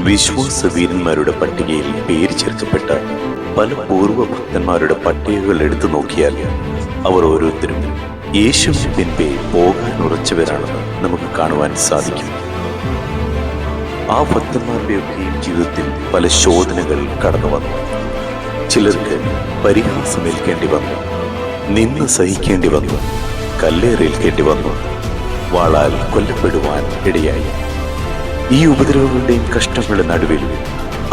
വിശ്വാസവീരന്മാരുടെ പട്ടികയിൽ പേര് ചേർക്കപ്പെട്ട പല പൂർവ്വ ഭക്തന്മാരുടെ പട്ടികകൾ എടുത്തു നോക്കിയാൽ അവർ ഓരോരുത്തരും യേശുവിന് പിൻപേ പോകാൻ ഉറച്ചവരാണെന്ന് നമുക്ക് കാണുവാൻ സാധിക്കും. ആ ഭക്തന്മാരുടെയൊക്കെയും ജീവിതത്തിൽ പല ശോധനകൾ കടന്നു വന്നു. ചിലർക്ക് പരിഹാസമേൽക്കേണ്ടി വന്നു, നിന്ന് സഹിക്കേണ്ടി വന്നു, കല്ലേറേൽക്കേണ്ടി വന്നു, വാളാൽ കൊല്ലപ്പെടുവാൻ ഇടയായി. ഈ ഉപദ്രവങ്ങളുടെയും കഷ്ടങ്ങളുടെ നടുവിൽ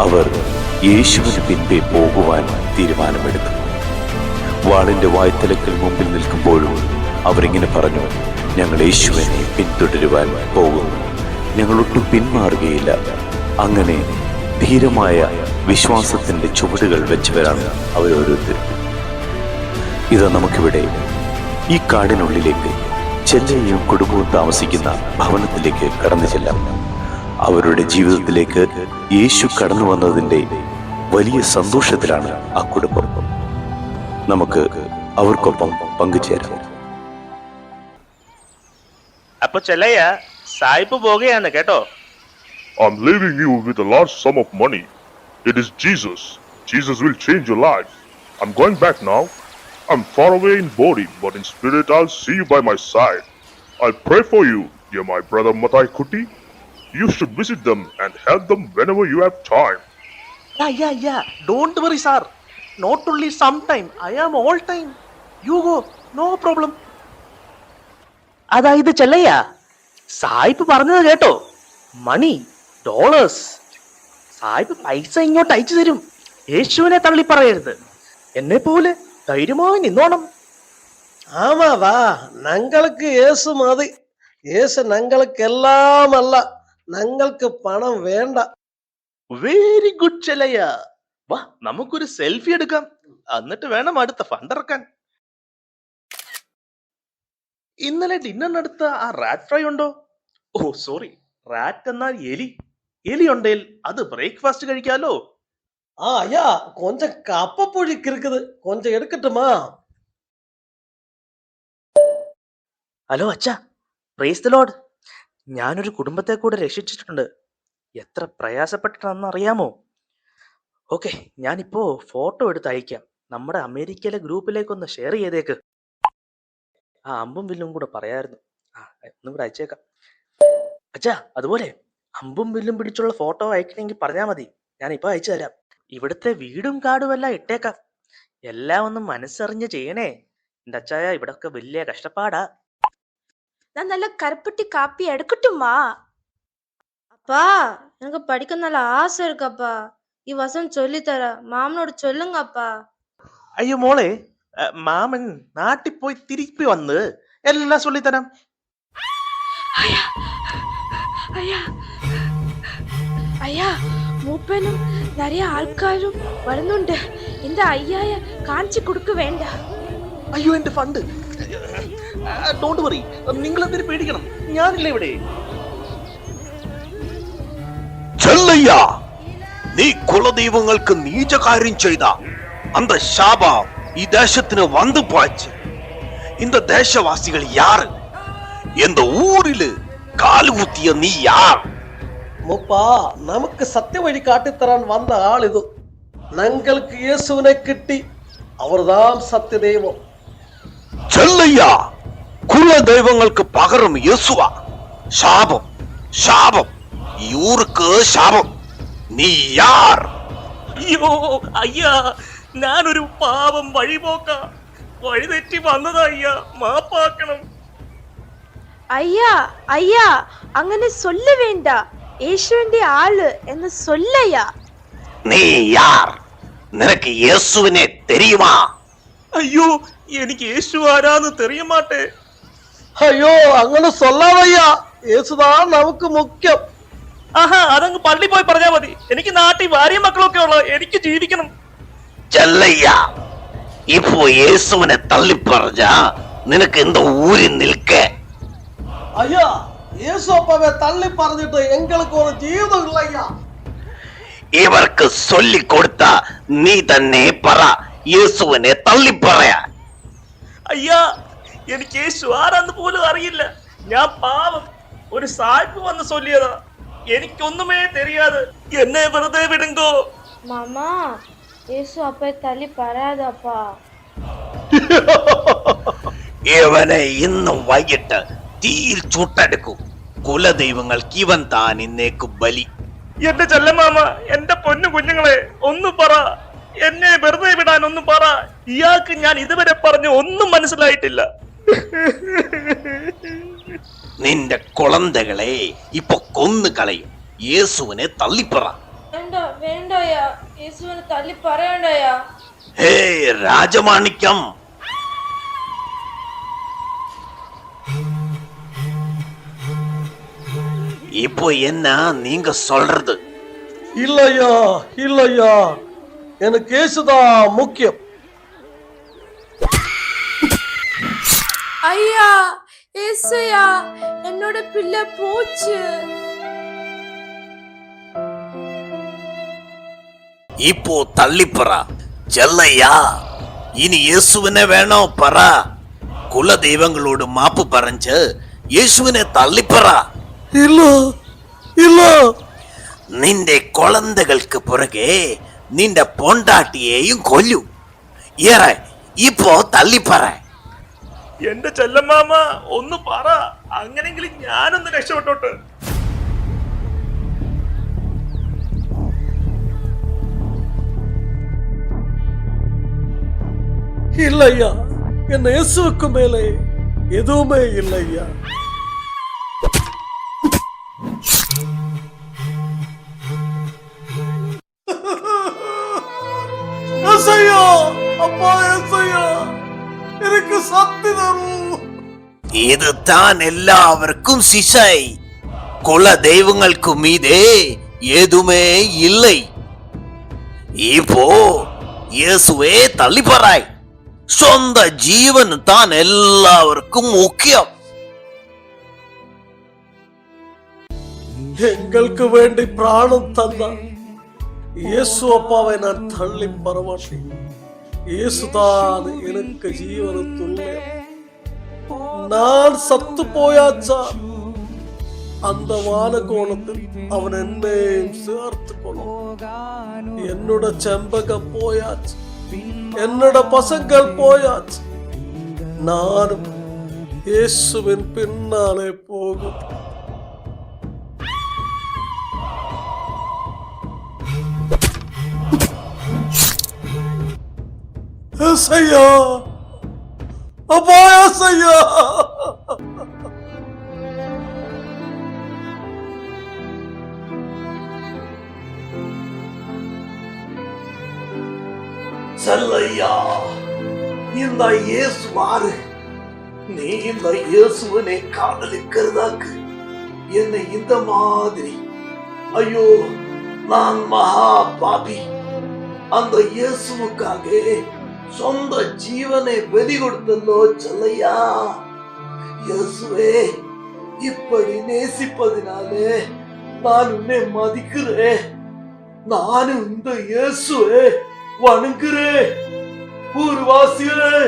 അവർ യേശുവിന് പിൻപേ പോകുവാൻ തീരുമാനമെടുത്തു. വാളിന്റെ വായ്ത്തലക്കൽ മുമ്പിൽ നിൽക്കുമ്പോഴും അവരിങ്ങനെ പറഞ്ഞു, ഞങ്ങൾ യേശുവിനെ പിന്തുടരുവാൻ പോകുന്നു, ഞങ്ങൾ ഒട്ടും പിന്മാറുകയില്ല. അങ്ങനെ ധീരമായ വിശ്വാസത്തിന്റെ ചുവടുകൾ വെച്ചവരാണ് അവരോരോരുത്തരും. ഇത് നമുക്കിവിടെ ഈ കാടിനുള്ളിലേക്ക് ചെല്ലയും കുടുംബവും താമസിക്കുന്ന ഭവനത്തിലേക്ക് കടന്നു ചെല്ലാം. അവരുടെ ജീവിതത്തിലേക്ക് യേശു കടന്നു വന്നതിൻ്റെ വലിയ സന്തോഷത്തിലാണ് ആ കുടുംബം. നമുക്ക് അവർക്കൊപ്പം പങ്കുചേരാം. അപ്പൊ ചെല്ലയ്യ, സായിപ്പ് പോകുകയാണ് കേട്ടോ. I'm leaving you with a large sum of money. It is Jesus. Jesus will change your life. I'm going back now. I'm far away in body, but in spirit I'll see you by my side. I'll pray for you, dear my brother Matai Kuti. You should visit them and help them whenever you have time. Yeah. Don't worry, sir. Not only sometime. I am all time. You go. No problem. അതായത് ചെല്ലയ്യ, സായിപ്പ് പറഞ്ഞത് കേട്ടോ. മണി, dollars. സായിപ്പ് പൈസ ഇങ്ങോട്ട് അയച്ചു തരും. യേശുവിനെ തള്ളി പറയരുത്. എന്നെ പോലെ ധൈര്യമായി നിന്നോണം. ஆமாவா, நங்களுக்கு ஏசு மதி. ஏசு நங்களுக்கு எல்லாம் அல்ல, ഞങ്ങൾക്ക് പണം വേണ്ട. Very good Chellaiah. വാ, നമുക്കൊരു സെൽഫി എടുക്കാം. എന്നിട്ട് വേണം അടുത്ത ഫണ്ട് ഇറക്കാൻ. ഇന്നലെ ഡിന്നറിനടുത്ത ആ റാറ്റ് ഫ്രൈ ഉണ്ടോ? ഓ സോറി, റാറ്റ് എന്നാൽ എലി. എലി ഉണ്ടേൽ അത് ബ്രേക്ക്ഫാസ്റ്റ് കഴിക്കാലോ. ஐயா, கொஞ்சம் கப்ப புழிக்கு இருக்குது, கொஞ்சம் எடுக்கட்டுமா? ഹലോ അച്ഛാ, പ്രൈസ് ദി ലോർഡ്. ഞാനൊരു കുടുംബത്തെ കൂടെ രക്ഷിച്ചിട്ടുണ്ട്. എത്ര പ്രയാസപ്പെട്ടിട്ടാണെന്ന് അറിയാമോ? ഓക്കെ, ഞാനിപ്പോ ഫോട്ടോ എടുത്ത് അയക്കാം. നമ്മുടെ അമേരിക്കയിലെ ഗ്രൂപ്പിലേക്കൊന്ന് ഷെയർ ചെയ്തേക്ക്. ആ അമ്പും വില്ലും കൂടെ പറയായിരുന്നു. ഒന്നും കൂടെ അയച്ചേക്കാം. അച്ഛാ, അതുപോലെ അമ്പും വില്ലും പിടിച്ചുള്ള ഫോട്ടോ അയക്കണമെങ്കിൽ പറഞ്ഞാൽ മതി, ഞാൻ ഇപ്പൊ അയച്ചു തരാം. ഇവിടുത്തെ വീടും കാടും എല്ലാം ഇട്ടേക്കാം. എല്ലാം ഒന്നും മനസ്സറിഞ്ഞ് ചെയ്യണേ. എന്റെ അച്ചായ, ഇവിടൊക്കെ വലിയ കഷ്ടപ്പാടാ. நான் நல்ல கருப்பட்டி காப்பி எடுக்கட்டுமா? அப்பா, எனக்கு படிக்க நல்ல ஆசை இருக்கப்பா. இவசம் சொல்லி தர மாமனோட சொல்லுங்கப்பா. അയ്യോ മോളെ, മാമൻ നാട്ടിൽ പോയി തിരിപ്പി വന്ന് എല്ലാം ചൊല്ലിത്തരാം. ஐயா, மூப்பனும் நிறைய ஆட்காரும் வருന്നുണ്ട്. இந்த ஐயாய காஞ்சி கொடுக்க வேண்டாം. അയ്യോ, എന്റെ ഫണ്ട്. ഡോണ്ട് വറി, നിങ്ങൾ എന്തിനു പേടിക്കണം, ഞാനില്ല ഇവിടെ. ചെല്ലയ്യ, നീ കുലദൈവങ്ങൾക്ക് നീചകാര്യം ചെയ്ത அந்த சாபம் ഈ ദേശത്തിന് വന്നു പോச்சு. இந்த தேசவாசிகள் யாரு? இந்த ஊரில் കാലുകുത്തിയ നീ யார்? മുപ്പാ, നമുക്ക് സത്യവഴി കാട്ടിത്തരാൻ വന്ന ആളിത്. ഞങ്ങൾക്ക് യേശുവിനെ കിട്ടി, അവர்தான் സത്യദൈവം. ചെല്ലയ്യ, കുല ദൈവങ്ങൾക്ക് പകരം യേശുവാ. ശാപം, ശാപം, ഈ ഊർക്ക് ശാപം. നീ യാർ? അയ്യോ അയ്യാ, ഞാനൊരു പാവം വഴിപോക്ക, വഴിതെറ്റി വന്നതാ അയ്യാ, മാപ്പാക്കണം. ஐயா, അങ്ങനെ சொல்ல வேண்டாம். യേശുവിന്റെ ആള് എന്ന് சொல்லയ്யா. നീ യാർ? നിനക്ക് യേശുവിനെ தெரியுமா? അയ്യോ, എനിക്ക് യേശു ആരാന്ന് തെരിയമാട്ടെ. അയ്യോ, അങ്ങനെ சொல்லாதய்யா. യേശുதான் നമുക്ക് മുഖ്യം. ആഹാ, അതങ്ങ് പള്ളി പോയി പറഞ്ഞാ മതി. എനിക്ക് നാട്ടിൽ ഭാര്യയും മക്കളൊക്കെ ഉള്ള, എനിക്ക് ജീവിക്കണം. ചെല്ലയ്യ, ഇപ്പോ യേശുവിനെ തള്ളിപ്പറഞ്ഞ നിനക്ക് എന്താ ഊരി നിൽക്കേ? ஐயா, യേശു അപ്പാവെ തള്ളി പറഞ്ഞിട്ട് എങ്ങൾക്ക് ഒരു ജീവിതം ഇല്ലയ്യാ. ഇവർക്ക് ചൊല്ലിക്കൊടുത്ത നീ തന്നെ പറ, യേശുവിനെ തള്ളിപ്പറയാ. അയ്യാ, എനിക്ക് യേശു ആരാന്ന് പോലും അറിയില്ല. ഞാൻ പാവം ഒരു സായിപ്പ് വന്ന് ചൊല്ലിയതാ. എനിക്കൊന്നുമേ தெரியாது. എന്നെ വെറുതെ വിടുങ്കോ. மாமா ஏசு அப்பா தள்ளி பராதப்பா. ഇവനെ ഇന്നും വൈകിട്ട് തീയിൽ ചുട്ടെടുക്കും. കുലദൈവങ്ങൾക്ക് ഇവൻ താൻ ഇന്നേക്ക് ബലി. എന്റെ ചെല്ലമാമ, എന്റെ പൊന്നു കുഞ്ഞുങ്ങളെ ഒന്ന് പറ, എന്നെ വെറുതെ വിടാൻ ഒന്ന് പറ. ഇയാൾക്ക് ഞാൻ ഇതുവരെ പറഞ്ഞു ഒന്നും മനസ്സിലായിട്ടില്ല. നിന്റെ കുളന്തകളെ ഇപ്പൊ കൊന്നു കളയും. യേശുവിനെ തള്ളിപ്പറ. வேண்டாம் வேண்டாயா, இயேசுவை தள்ளி பரையாண்டாயா. ഹേ രാജമാണിക്യം, இப்போ என்ன நீங்க சொல்றது? இல்லையா இல்லையா, எனக்கு இயேசுதான் முக்கியம். ஐயா ஏசையா, என்னோட பிள்ளை போச்சு. இப்போ தள்ளிப்பற செல்லையா. இனி യേശുവിനെ വേണോ പറ. കുല ദൈവങ്ങളോട് മാപ്പ് പറഞ്ഞ് യേശുവിനെ തള്ളിപ്പറ. இல்ல இல்ல, നിന്റെ കുളന്തകൾക്ക് പുറകെ നിന്റെ പൊണ്ടാട്ടിയെയും കൊല്ലും. ഏറ ഇപ്പോ തള്ളിപ്പറ. എന്റെ ചെല്ലമാമ ഒന്ന് പറ, അങ്ങനെങ്കിലും ഞാനൊന്ന് രക്ഷപ്പെട്ടോട്ട്. இல்லையா, என் இயேசுவுக்கு மேலே எதுவுமே இல்லையா. ஏசையா, அப்பா ஏசையா, எனக்கு சக்தி தரும். இதுதான் எல்லாവർക്കും ശിക്ഷை. കുല ദൈവങ്ങൾക്ക് മീതെ ഏതുമേ இல்லை. இப்போ യേശുവേ തള്ളിപ്പറായ്. സ്വന്ത ജീവൻ താൻ എല്ലാവർക്കും മുഖ്യം. எங்களுக்கு வேண்டி பிராணம் தந்தார் இயேசு அப்பாவை நான் தள்ளி பரமாட்டேன். இயேசுதான் எனக்கு ஜீவன துல்லியம். நான் சத்து போயாச்சா, அந்த வான கோணத்தில் அவன் என்னையும் சேர்த்து கொள்ளும். என்னோட செம்பகம் போயாச்சு, என்னோட பசங்கள் போயாச்சு, நானும் இயேசுவின் பின்னாலே போகும். ஏசையா, அப்பா ஏசையா. செல்லையா, இந்த இயேசு ஆறு. நீ இந்த இயேசுவனை காதலிக்கிறதாக்கு என்னை இந்த மாதிரி, ஐயோ நான் மகா பாபி, அந்த இயேசுவுக்காக சொந்த ஜீவனை பலி கொடுத்தல்லோ செல்லையா. இயேசுவே, இப்படி நேசிப்பதினாலே நான் உன்னை மதிக்கிறேன். நானும் இந்த இயேசுவே வணங்குறேன். ஊர்வாசிகளே,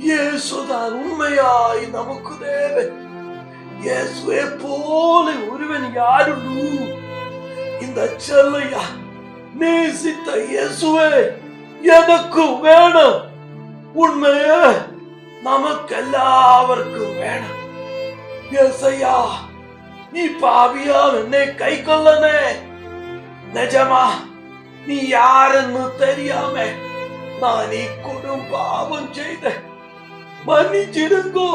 இயேசுதான் உண்மையாய் நமக்கு தேவை. இயேசுவே போல ஒருவன் யாருண்டு? இந்த செல்லையா நேசித்த இயேசுவே எனக்கு வேணும். உண்மையே நமக்கெல்லாവർക്കും வேணும். ஏசையா, நீ பாவியா என்னை கை கொள்ளனே. நிஜமா நீ யாருன்னு தெரியாம நான் கொடும் பாவம் செய்த. மன்னிச்சிடுங்கோ,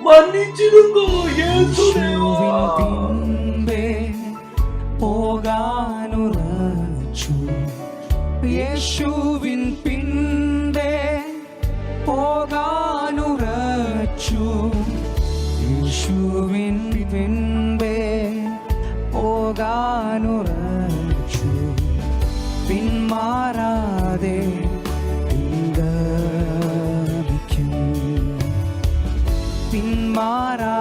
மன்னிச்சிடுங்கோ இயேசுவே. പോകാനുറച്ചു യേശുവിൻ പിൻപേ പോകാനുറച്ചു യേശുവിൻ പിൻപേ പോകാനുറച്ചു പിന്മാറാതെ പിൻഗമിക്കും പിന്മാറാ